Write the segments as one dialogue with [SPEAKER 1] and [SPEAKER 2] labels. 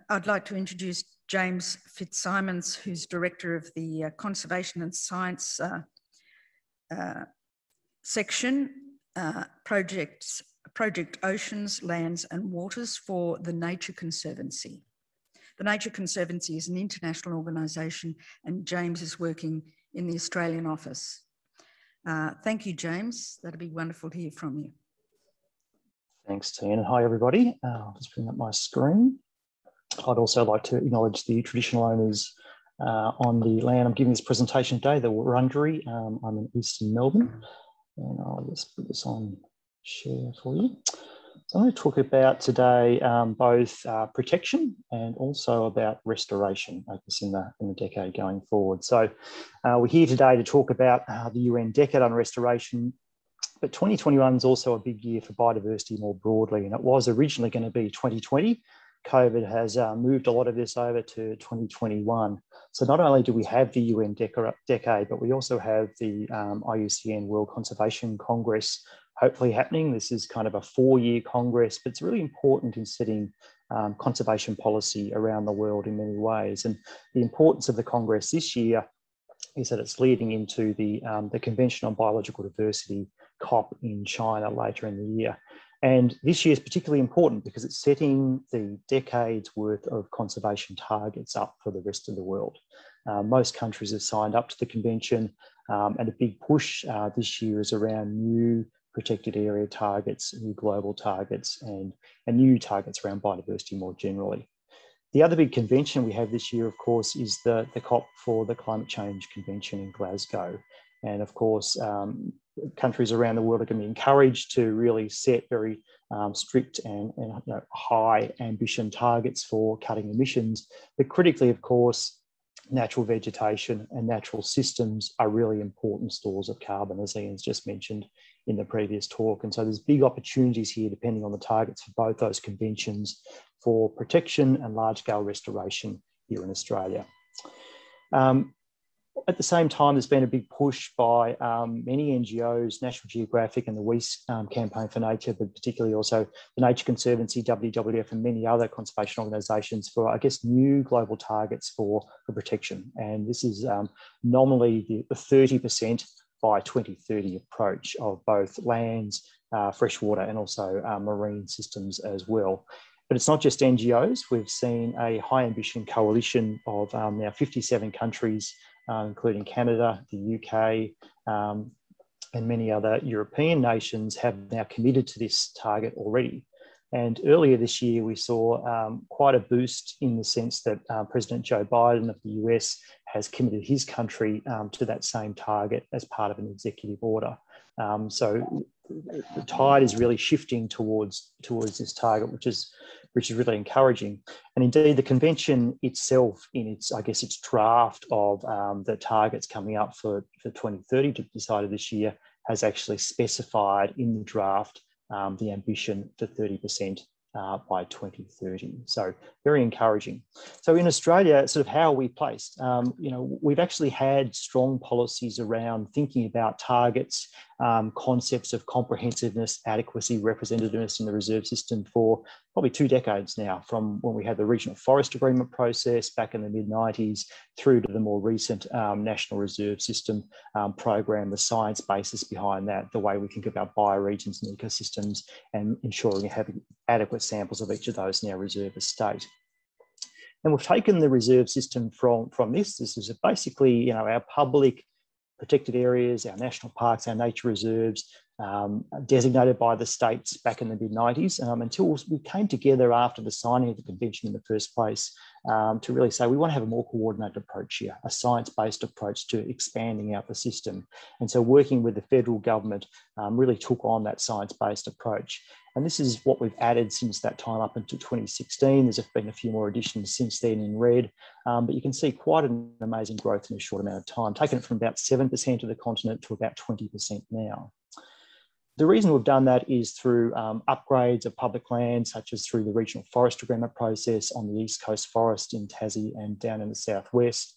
[SPEAKER 1] I'd like to introduce James Fitzsimons, who's Director of the Conservation and Science section, Project Oceans, Lands and Waters for the Nature Conservancy. The Nature Conservancy is an international organisation, and James is working in the Australian office. Thank you, James. That'd be wonderful to hear from you.
[SPEAKER 2] Thanks, Tian. Hi, everybody. I'll just bring up my screen. I'd also like to acknowledge the traditional owners on the land I'm giving this presentation today, the Wurundjeri. I'm in eastern Melbourne, and I'll just put this on share for you. So I'm going to talk about today both protection and also about restoration, I guess, in the decade going forward. So we're here today to talk about the UN Decade on Restoration, but 2021 is also a big year for biodiversity more broadly, and it was originally going to be 2020. COVID has moved a lot of this over to 2021. So not only do we have the UN Decade, but we also have the IUCN World Conservation Congress hopefully happening. This is kind of a 4-year Congress, but it's really important in setting conservation policy around the world in many ways. And the importance of the Congress this year is that it's leading into the Convention on Biological Diversity, COP, in China later in the year. And this year is particularly important because it's setting the decade's worth of conservation targets up for the rest of the world. Most countries have signed up to the convention, and a big push this year is around new protected area targets, new global targets, and new targets around biodiversity more generally. The other big convention we have this year, of course, is the COP for the Climate Change Convention in Glasgow. And of course, countries around the world are going to be encouraged to really set very strict and high ambition targets for cutting emissions. But critically, of course, natural vegetation and natural systems are really important stores of carbon, as Ian's just mentioned in the previous talk. And so there's big opportunities here, depending on the targets for both those conventions, for protection and large-scale restoration here in Australia. At the same time, there's been a big push by many NGOs, National Geographic and the WEES Campaign for Nature, but particularly also the Nature Conservancy, WWF, and many other conservation organisations for, I guess, new global targets for protection. And this is nominally the 30% by 2030 approach of both lands, freshwater, and also marine systems as well. But it's not just NGOs. We've seen a high ambition coalition of now 57 countries, including Canada, the UK, and many other European nations have now committed to this target already. And earlier this year, we saw quite a boost in the sense that President Joe Biden of the US has committed his country to that same target as part of an executive order. So the tide is really shifting towards this target, which is really encouraging. And indeed, the convention itself, in its draft of the targets coming up for 2030 to be decided this year, has actually specified in the draft the ambition for 30% by 2030. So very encouraging. So in Australia, sort of how are we placed? We've actually had strong policies around thinking about targets, concepts of comprehensiveness, adequacy, representativeness in the reserve system for probably 2 decades now, from when we had the regional forest agreement process back in the mid-90s through to the more recent National Reserve System program, the science basis behind that, the way we think about bioregions and ecosystems, and ensuring we have adequate samples of each of those in our reserve estate. And we've taken the reserve system from this. This is basically, our public protected areas, our national parks, our nature reserves, designated by the states back in the mid-90s, until we came together after the signing of the convention in the first place to really say we want to have a more coordinated approach here, a science-based approach to expanding out the system. And so working with the federal government really took on that science-based approach. And this is what we've added since that time up until 2016. There's been a few more additions since then in red, but you can see quite an amazing growth in a short amount of time, taking it from about 7% of the continent to about 20% now. The reason we've done that is through upgrades of public land, such as through the regional forest agreement process on the East Coast Forest in Tassie and down in the southwest,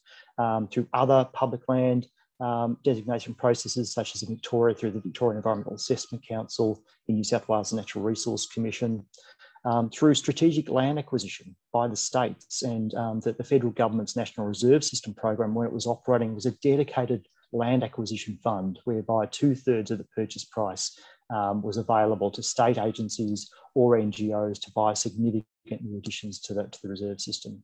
[SPEAKER 2] through other public land designation processes, such as in Victoria through the Victorian Environmental Assessment Council, the New South Wales Natural Resource Commission, through strategic land acquisition by the states, and that the federal government's National Reserve System program, when it was operating, was a dedicated land acquisition fund whereby 2/3 of the purchase price was available to state agencies or NGOs to buy significant new additions to the reserve system.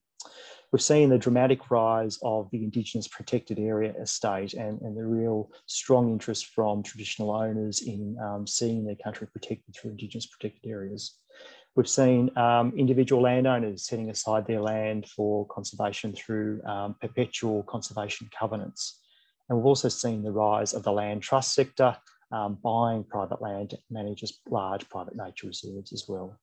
[SPEAKER 2] We've seen the dramatic rise of the Indigenous protected area estate and the real strong interest from traditional owners in seeing their country protected through Indigenous protected areas. We've seen individual landowners setting aside their land for conservation through perpetual conservation covenants. And we've also seen the rise of the land trust sector, buying private land to manage large private nature reserves as well.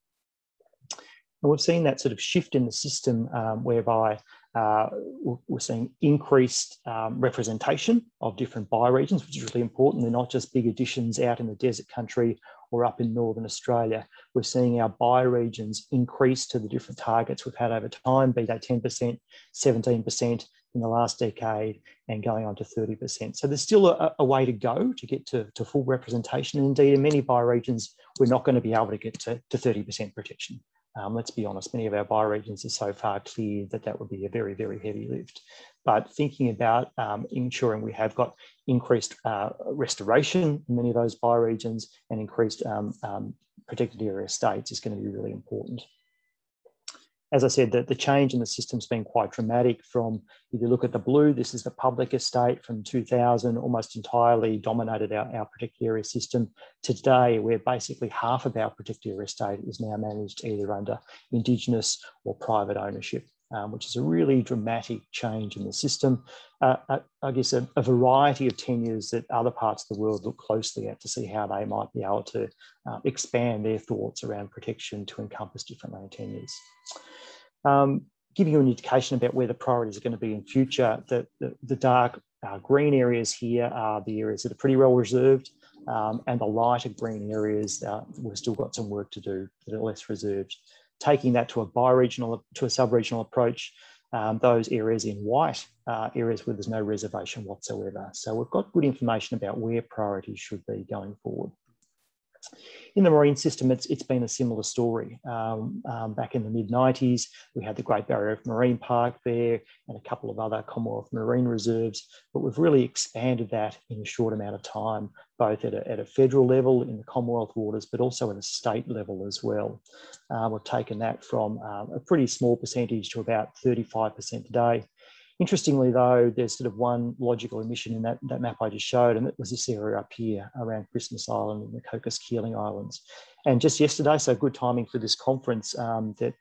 [SPEAKER 2] And we've seen that sort of shift in the system whereby we're seeing increased representation of different bioregions, which is really important. They're not just big additions out in the desert country or up in Northern Australia. We're seeing our bioregions increase to the different targets we've had over time, be they 10%, 17% in the last decade and going on to 30%. So there's still a way to go to get to full representation. And indeed, in many bioregions, we're not going to be able to get to 30% protection. Let's be honest, many of our bioregions are so far clear that that would be a very, very heavy lift. But thinking about ensuring we have got increased restoration in many of those bioregions and increased protected area states is going to be really important. As I said, the change in the system's been quite dramatic. From, if you look at the blue, this is the public estate from 2000, almost entirely dominated our protected area system. Today, where basically half of our protected area estate is now managed either under Indigenous or private ownership, which is a really dramatic change in the system. I guess a variety of tenures that other parts of the world look closely at to see how they might be able to expand their thoughts around protection to encompass different land tenures. Giving you an indication about where the priorities are going to be in future, the dark green areas here are the areas that are pretty well reserved, and the lighter green areas, we've still got some work to do that are less reserved. Taking that to a sub-regional approach, those areas in white are areas where there's no reservation whatsoever. So we've got good information about where priorities should be going forward. In the marine system, it's been a similar story. Back in the mid-90s, we had the Great Barrier Reef Marine Park there and a couple of other Commonwealth marine reserves, but we've really expanded that in a short amount of time, both at a federal level in the Commonwealth waters, but also at a state level as well. We've taken that from a pretty small percentage to about 35% today. Interestingly, though, there's sort of one logical omission in that map I just showed, and it was this area up here around Christmas Island and the Cocos Keeling Islands. And just yesterday, so good timing for this conference, the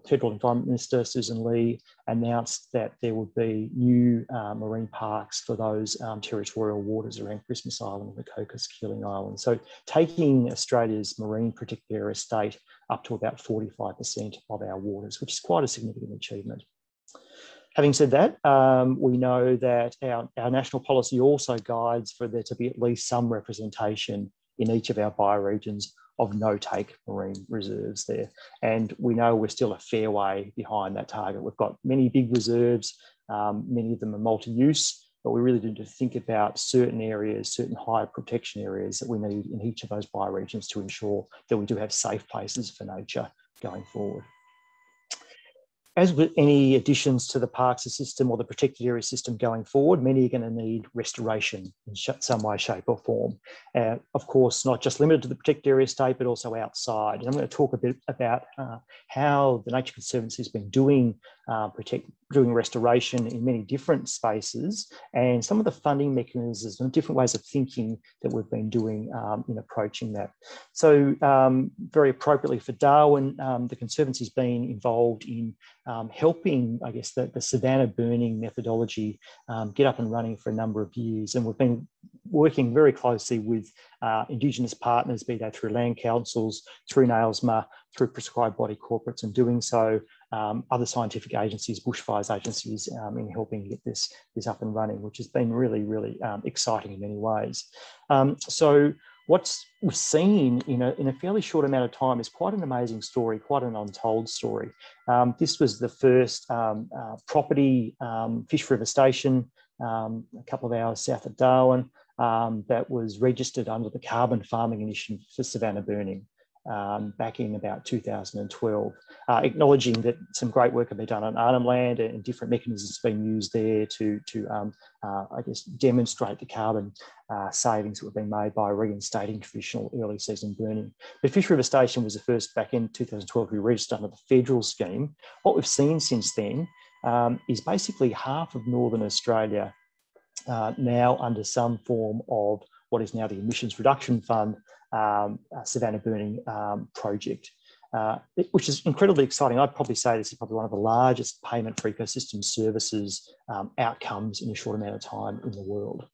[SPEAKER 2] Federal Environment Minister, Susan Lee, announced that there would be new marine parks for those territorial waters around Christmas Island and the Cocos Keeling Islands. So taking Australia's marine protected area estate up to about 45% of our waters, which is quite a significant achievement. Having said that, we know that our national policy also guides for there to be at least some representation in each of our bioregions of no-take marine reserves there. And we know we're still a fair way behind that target. We've got many big reserves, many of them are multi-use, but we really need to think about certain areas, certain higher protection areas that we need in each of those bioregions to ensure that we do have safe places for nature going forward. As with any additions to the parks system or the protected area system going forward, many are going to need restoration in some way, shape or form. Of course, not just limited to the protected area estate, but also outside. And I'm going to talk a bit about how the Nature Conservancy has been doing restoration in many different spaces and some of the funding mechanisms and different ways of thinking that we've been doing in approaching that. So very appropriately for Darwin, the Conservancy has been involved in helping, I guess, the savanna burning methodology get up and running for a number of years. And we've been working very closely with Indigenous partners, be they through land councils, through NAILSMA, through prescribed body corporates, and doing so, other scientific agencies, bushfires agencies, in helping get this up and running, which has been really, really exciting in many ways. So what we've seen in a fairly short amount of time is quite an amazing story, quite an untold story. This was the first property fish river station, a couple of hours south of Darwin, that was registered under the Carbon Farming Initiative for savanna burning. back in about 2012, acknowledging that some great work had been done on Arnhem Land and different mechanisms being used there to I guess, demonstrate the carbon savings that were being made by reinstating traditional early season burning. But Fish River Station was the first back in 2012 to be registered under the federal scheme. What we've seen since then is basically half of Northern Australia now under some form of what is now the Emissions Reduction Fund Savannah Burning project, which is incredibly exciting. I'd probably say this is probably one of the largest payment for ecosystem services outcomes in a short amount of time in the world.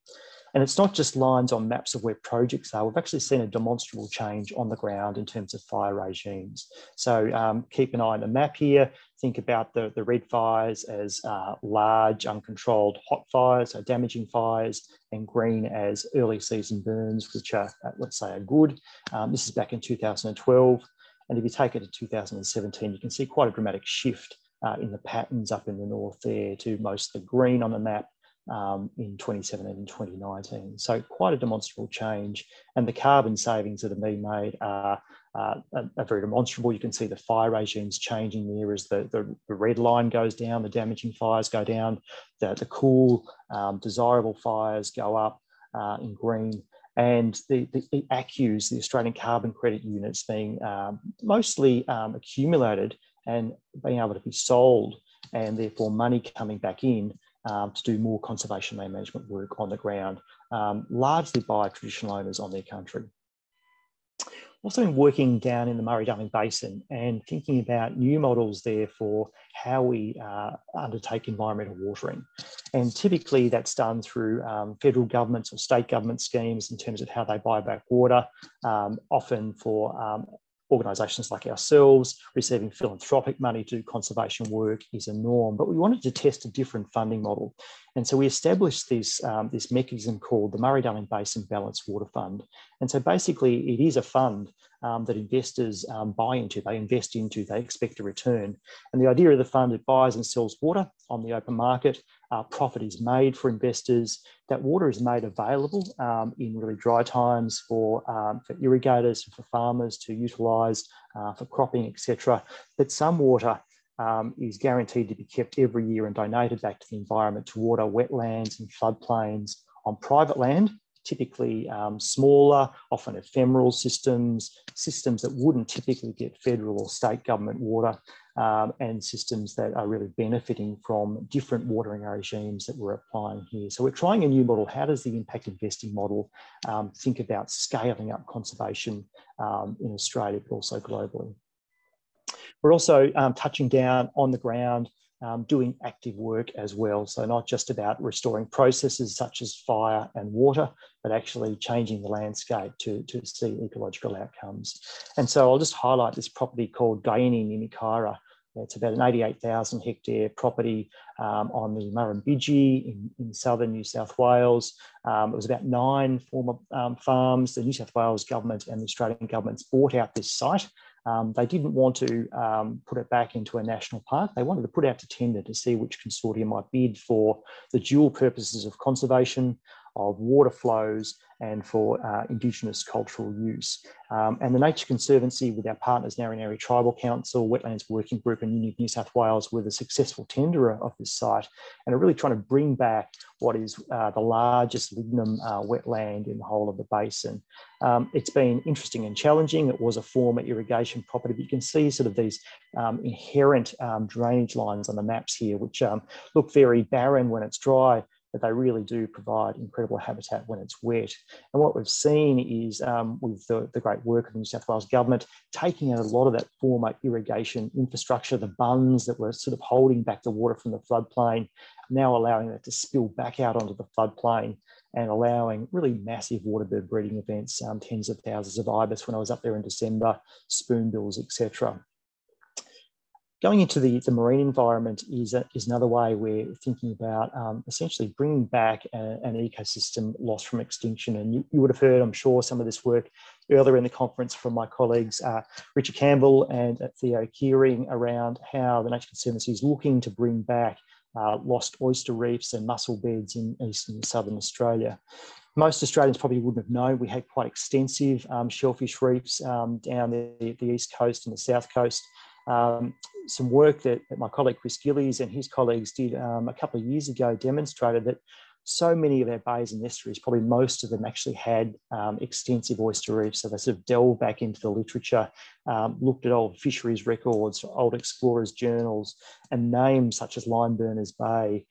[SPEAKER 2] And it's not just lines on maps of where projects are. We've actually seen a demonstrable change on the ground in terms of fire regimes. So keep an eye on the map here. Think about the red fires as large, uncontrolled hot fires, so damaging fires, and green as early season burns, which are, let's say, are good. This is back in 2012. And if you take it to 2017, you can see quite a dramatic shift in the patterns up in the north there to mostly green on the map in 2017 and 2019. So quite a demonstrable change. And the carbon savings that are being made are very demonstrable. You can see the fire regimes changing there as the red line goes down, the damaging fires go down, the cool, desirable fires go up in green. And the ACCUs, the Australian Carbon Credit Units, being mostly accumulated and being able to be sold, and therefore money coming back in to do more conservation land management work on the ground, largely by traditional owners on their country. Also been working down in the Murray-Darling Basin and thinking about new models there for how we undertake environmental watering. And typically that's done through federal governments or state government schemes in terms of how they buy back water, often for organisations like ourselves. Receiving philanthropic money to do conservation work is a norm, but we wanted to test a different funding model. And so we established this, this mechanism called the Murray-Darling Basin Balanced Water Fund. And so basically it is a fund that investors buy into, they invest into, they expect a return. And the idea of the fund, it buys and sells water on the open market. Profit is made for investors. That water is made available in really dry times for irrigators, for farmers to utilise for cropping, etc. But some water is guaranteed to be kept every year and donated back to the environment to water wetlands and floodplains on private land, typically smaller, often ephemeral systems that wouldn't typically get federal or state government water, and systems that are really benefiting from different watering regimes that we're applying here. So we're trying a new model. How does the impact investing model think about scaling up conservation in Australia, but also globally? We're also touching down on the ground, doing active work as well. So not just about restoring processes such as fire and water, but actually changing the landscape to see ecological outcomes. And so I'll just highlight this property called Gaini Nimikara. It's about an 88,000 hectare property on the Murrumbidgee in southern New South Wales. It was about 9 former farms. The New South Wales government and the Australian governments bought out this site. They didn't want to put it back into a national park. They wanted to put out to tender to see which consortium might bid for the dual purposes of conservation, of water flows, and for Indigenous cultural use. And the Nature Conservancy, with our partners Narri Tribal Council, Wetlands Working Group and Uni of New South Wales, were the successful tenderer of this site, and are really trying to bring back what is the largest lignum wetland in the whole of the basin. It's been interesting and challenging. It was a former irrigation property, but you can see sort of these inherent drainage lines on the maps here, which look very barren when it's dry, but they really do provide incredible habitat when it's wet. And what we've seen is with the great work of the New South Wales government, taking out a lot of that former irrigation infrastructure, the bunds that were sort of holding back the water from the floodplain, now allowing that to spill back out onto the floodplain and allowing really massive waterbird breeding events, tens of thousands of ibis when I was up there in December, spoonbills, etc. Going into the marine environment is another way we're thinking about essentially bringing back an ecosystem lost from extinction. And you would have heard, I'm sure, some of this work earlier in the conference from my colleagues, Richard Campbell and Theo Kearing, around how the Nature Conservancy is looking to bring back lost oyster reefs and mussel beds in eastern and southern Australia. Most Australians probably wouldn't have known we had quite extensive shellfish reefs down the east coast and the south coast. Some work that my colleague Chris Gillies and his colleagues did a couple of years ago demonstrated that so many of our bays and estuaries, probably most of them actually had extensive oyster reefs. So they sort of delved back into the literature, looked at old fisheries records, old explorers' journals, and names such as Limeburners Bay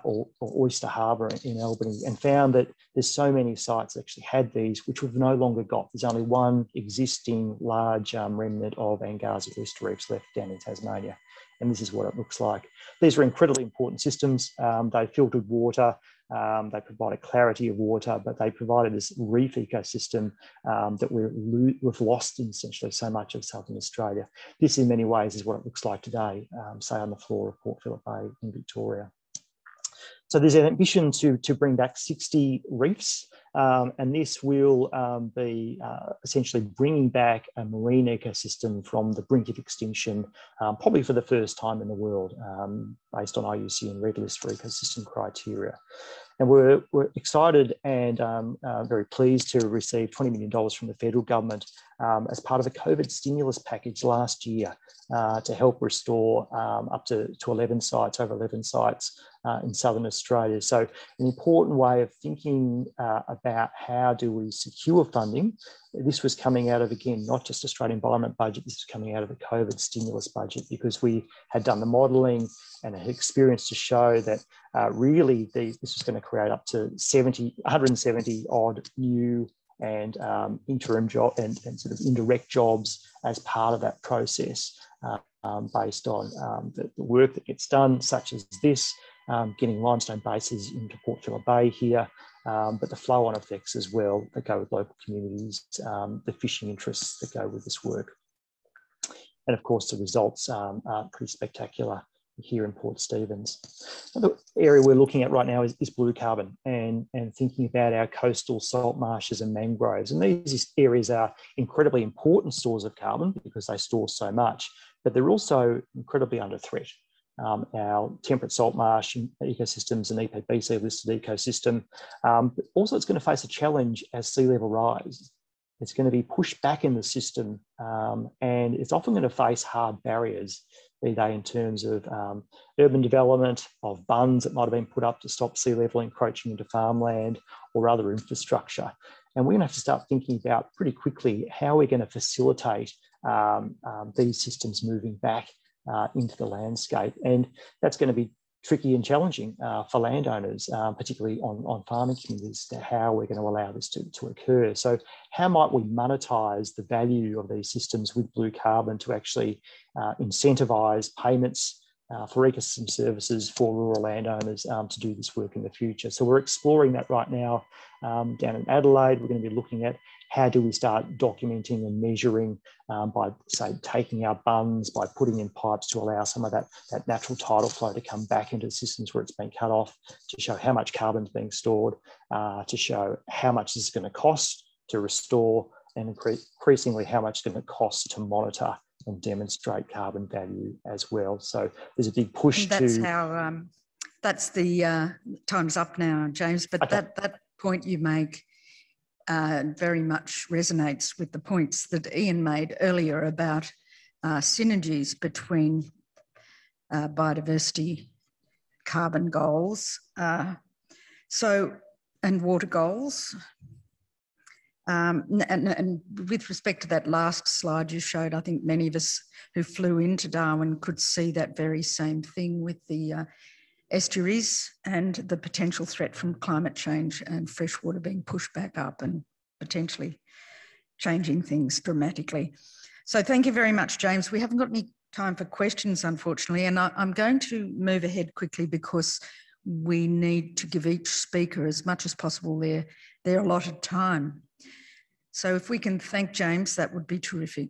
[SPEAKER 2] or Oyster Harbour in Albany, and found that there's so many sites that actually had these, which we've no longer got. There's only one existing large remnant of Angazi oyster reefs left down in Tasmania. And this is what it looks like. These are incredibly important systems. They filtered water, they provided clarity of water, but they provided this reef ecosystem that we've lost in essentially so much of southern Australia. This in many ways is what it looks like today, say on the floor of Port Phillip Bay in Victoria. So there's an ambition to bring back 60 reefs, and this will be essentially bringing back a marine ecosystem from the brink of extinction, probably for the first time in the world, based on IUCN Red List for ecosystem criteria. And we're excited and very pleased to receive $20 million from the federal government as part of a COVID stimulus package last year to help restore up to 11 sites, over 11 sites in southern Australia. So an important way of thinking about how do we secure funding. This was coming out of, again, not just Australian environment budget, this is coming out of the COVID stimulus budget, because we had done the modelling and had experience to show that really this was going to create up to 170 odd new and interim job and sort of indirect jobs as part of that process, based on the work that gets done, such as this, getting limestone bases into Port Phillip Bay here, but the flow-on effects as well that go with local communities, the fishing interests that go with this work. And of course, the results are pretty spectacular here in Port Stephens. The area we're looking at right now is blue carbon and thinking about our coastal salt marshes and mangroves. And these areas are incredibly important stores of carbon because they store so much, but they're also incredibly under threat. Our temperate salt marsh ecosystems and EPBC listed ecosystem, but also it's going to face a challenge as sea level rises. It's going to be pushed back in the system, and it's often going to face hard barriers, be they in terms of urban development, of bunds that might have been put up to stop sea level encroaching into farmland or other infrastructure. And we're going to have to start thinking about pretty quickly how we're going to facilitate these systems moving back into the landscape. And that's going to be tricky and challenging for landowners, particularly on farming communities, to how we're going to allow this to occur. So how might we monetize the value of these systems with blue carbon to actually incentivise payments for ecosystem services for rural landowners to do this work in the future? So we're exploring that right now down in Adelaide. We're going to be looking at how do we start documenting and measuring by, say, taking our bunds, by putting in pipes to allow some of that natural tidal flow to come back into the systems where it's been cut off, to show how much carbon is being stored, to show how much this is going to cost to restore, and increasingly how much it's going to cost to monitor and demonstrate carbon value as well. So there's a big push
[SPEAKER 1] and that's how, that's the, time's up now, James, but okay. that point you make very much resonates with the points that Ian made earlier about synergies between biodiversity, carbon goals, and water goals. And with respect to that last slide you showed, I think many of us who flew into Darwin could see that very same thing with the estuaries and the potential threat from climate change and freshwater being pushed back up and potentially changing things dramatically. So thank you very much, James. We haven't got any time for questions, unfortunately, and I'm going to move ahead quickly because we need to give each speaker as much as possible their allotted time. So if we can thank James, that would be terrific.